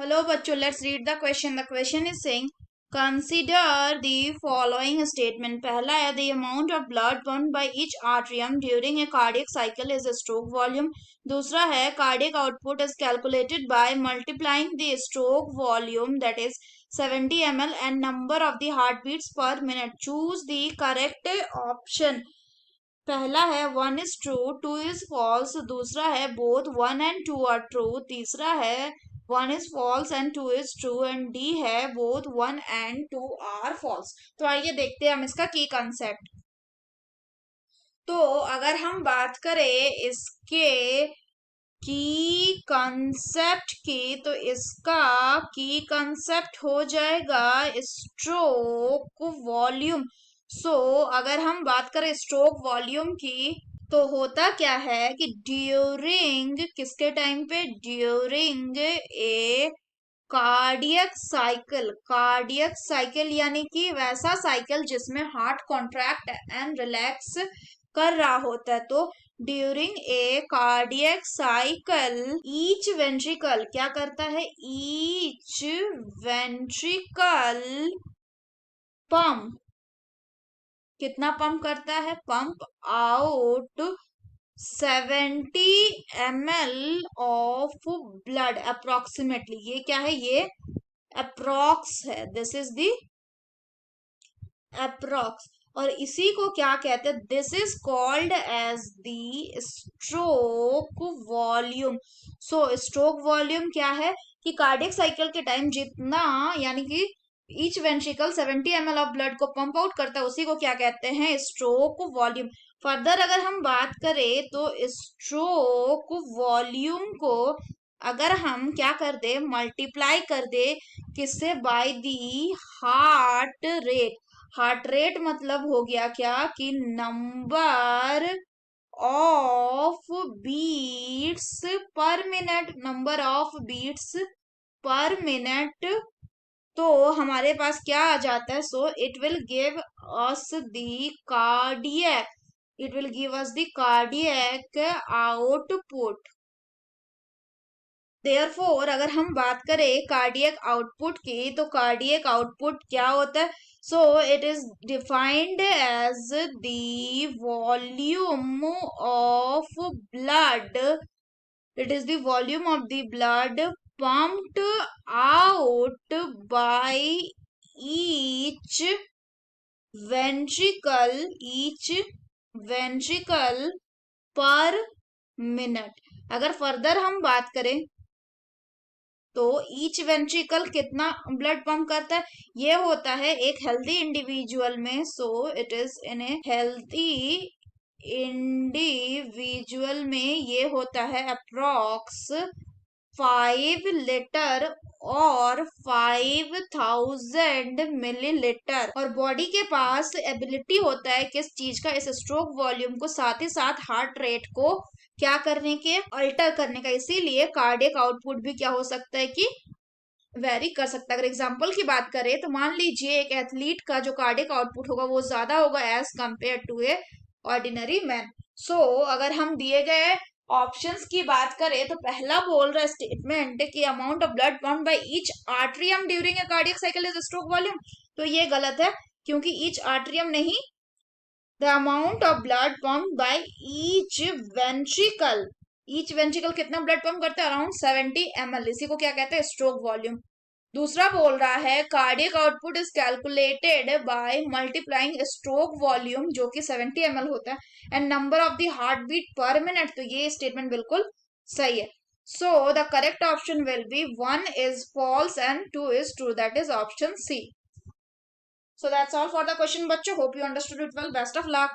Hello, bachcho. Let's read the question. The question is saying, consider the following statement. पहला है the amount of blood pumped by each atrium during a cardiac cycle is a stroke volume. दूसरा है cardiac output is calculated by multiplying the stroke volume, that is 70 ml, and number of the heartbeats per minute. Choose the correct option. पहला है 1 is true, 2 is false. दूसरा है both 1 and 2 are true. तीसरा है 1 is false and 2 is true, and D है both 1 and 2 are false. तो आइए देखते हैं हम इसका की कंसेप्ट. तो अगर हम बात करें इसके की कंसेप्ट की, तो इसका की कंसेप्ट हो जाएगा स्ट्रोक वॉल्यूम. अगर हम बात करें स्ट्रोक वॉल्यूम की, तो होता क्या है कि ड्यूरिंग किसके टाइम पे, ड्यूरिंग ए कार्डियक साइकिल यानी कि वैसा साइकिल जिसमें हार्ट कॉन्ट्रैक्ट एंड रिलैक्स कर रहा होता है. तो during a cardiac cycle each ventricle क्या करता है, ईच वेंट्रिकल पंप कितना पंप करता है, pump out 70 ml of blood approximately. ये क्या है, ये अप्रोक्स है, दिस इज द अप्रोक्स. और इसी को क्या कहते हैं, this is called as the stroke volume. Stroke volume क्या है कि कार्डियक साइकिल के टाइम जितना यानी कि each ventricle 70 ml of blood को पंप आउट करता है, उसी को क्या कहते हैं, स्ट्रोक वॉल्यूम. फर्दर अगर हम बात करें तो स्ट्रोक वॉल्यूम को अगर हम क्या कर दे, मल्टीप्लाई कर दे किससे, by the heart rate. Heart rate मतलब हो गया क्या कि number of beats per minute, number of beats per minute. तो हमारे पास क्या आ जाता है, it will give us the cardiac, it will give us the cardiac output. Therefore अगर हम बात करें कार्डियक आउटपुट की, तो कार्डियक आउटपुट क्या होता है, it is defined as the volume of blood, it is the volume of the blood pumped out by each ventricle per minute. अगर फर्दर हम बात करें तो ईच वेंट्रिकल कितना ब्लड पंप करता है, ये होता है एक हेल्दी इंडिविजुअल में. It is in a healthy individual में ये होता है अप्रॉक्स 5 लीटर और 5000 मिलीलीटर. और बॉडी के पास एबिलिटी होता है किस चीज का, इस स्ट्रोक वॉल्यूम को साथ ही साथ हार्ट रेट को क्या करने के, अल्टर करने का. इसीलिए कार्डियक आउटपुट भी क्या हो सकता है कि वेरी कर सकता है. अगर एग्जांपल की बात करें तो मान लीजिए एक एथलीट का जो कार्डियक आउटपुट होगा वो ज्यादा होगा as compare to a ordinary man. अगर हम दिए गए ऑप्शंस की बात करें तो पहला बोल रहा है स्टेटमेंट कि amount of blood pumped by each atrium during a cardiac cycle is stroke volume. तो ये गलत है क्योंकि ईच आर्ट्रियम नहीं, the amount of blood pumped by each ventricle कितना ब्लड पंप करता है, अराउंड 70 ml. इसी को क्या कहते हैं, स्ट्रोक वॉल्यूम. दूसरा बोल रहा है cardiac output is calculated by multiplying stroke volume जो कि 70 ml होता है and number of the heart beat per minute. तो ये स्टेटमेंट बिल्कुल सही है. The correct option will be 1 is false and 2 is true, that is option C. So that's all for the question, बच्चों. Hope you understood it well. Best of luck.